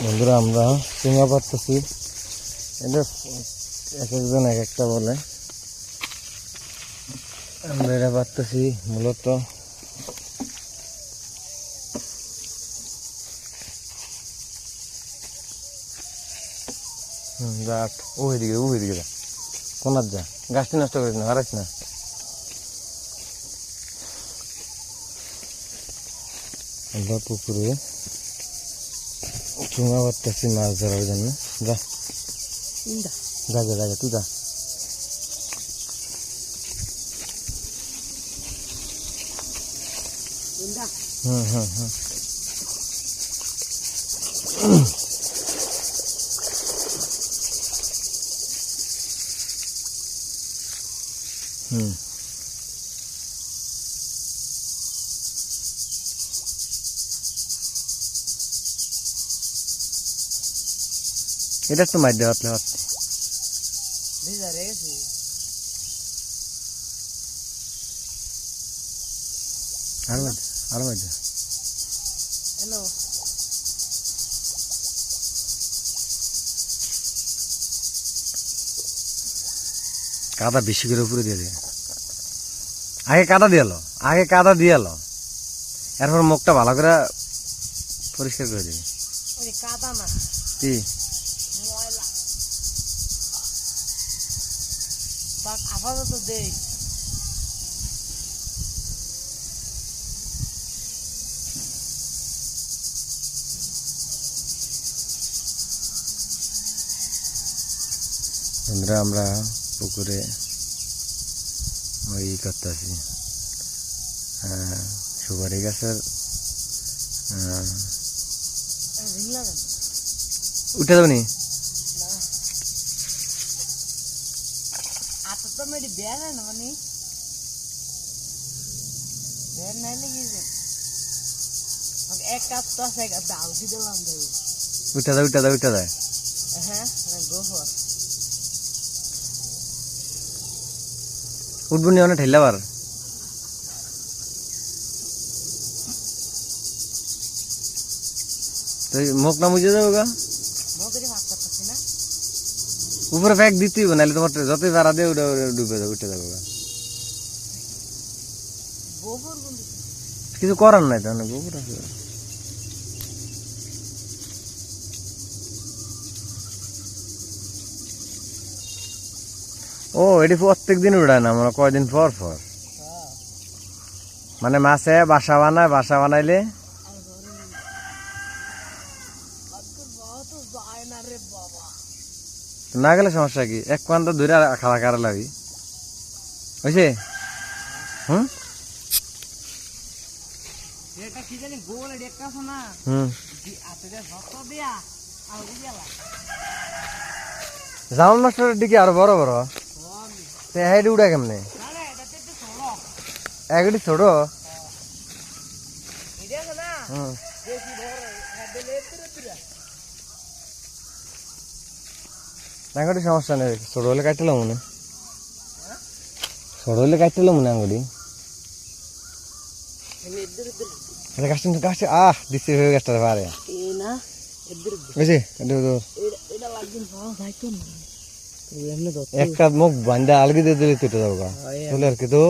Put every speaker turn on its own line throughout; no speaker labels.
বন্ধুরা আমরা চিংড়া পারতেছি। এটা এক একজন এক একটা বলে, আমরা এটা পারতেছি মূলত ওইদিকে যা, কোনার যা, গাছটি নষ্ট করিস না, হারাইস না। আমরা পুকুরে চুঙা পারতেছি মাছ ধরার জন্য। যা যা যা যা তুই যা। হুম হুম হুম হুম এটা একটু মার দেওয়া আর মার দে। কাদা বেশি করে উপরে দিয়ে দে। আগে কাদা দিয়ে এলো, এরপর মুখটা ভালো করে পরিষ্কার করে দিবি। কি
আপাতত দেই
আমরা পুকুরে ওই করতেছি সুপারি গাছের উঠে যাবো নি।
তো মেরি বের है ना मनी बेर नहीं लगी है अब एक कप तो से दाल की दिलाम दे
उठा जा
हां गो फॉर
उठबो नी ओने ठेला बार तो मुख ना मुझे जाओगा
मोकरी भाग करते ना
ऊपर फेंक दीती हो नाले তোমার যতই ভাড়া দে ওটা ডুবে যাবে, উঠে যাবে।
গোবর বন্ধু
কিছু করার নাই, তাহলে গোবর আছে। ও এটি প্রত্যেক দিন উড়ায় না, আমরা কয়দিন পর পর মানে মাছে বাসা বানাইলে না গেলে সমস্যা কি, এক পান তো ধরে খাওয়া কারা লাগি হয়েছে। হুম
এটা কি জানি গোল একটা আছে না আতে শক্ত দিয়া আর দিয়ালা
জামান মাস্টারের দিকে আরো বড় বড় তে হাইড উড়া কেমনে?
না এটা তো একটু ছোট
একটি ছোট
এটা আছে না বেশি বড় হেডে লেতরে তুরা
আঙ্গুটি সমস্যা নেই, ছোট হলে কাটলাম মনে, ছোট হলে কাটলাম মনে আঙ্গুটি গাছটা দিচ্ছে গাছটা পারে
না
বুঝছি। একটা মুখ বান্ধা আলগি দিয়ে দিলে তুটে যাবো গা চলে আর কি, তো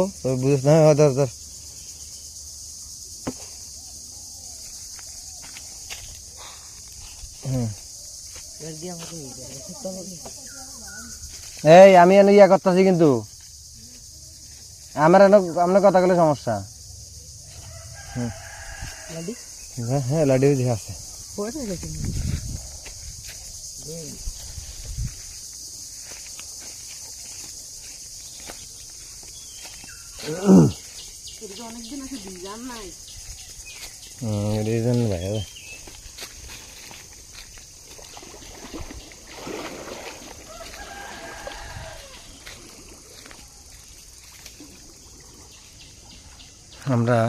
বুঝিস না। ধর ধর এই আমি এনে ইয়া করতেছি কিন্তু আমার আপনার কথা বলে সমস্যা। হ্যাঁ লাডি আছে
অনেকদিন আছে বিজান নাই
রিজন ভাই আমরা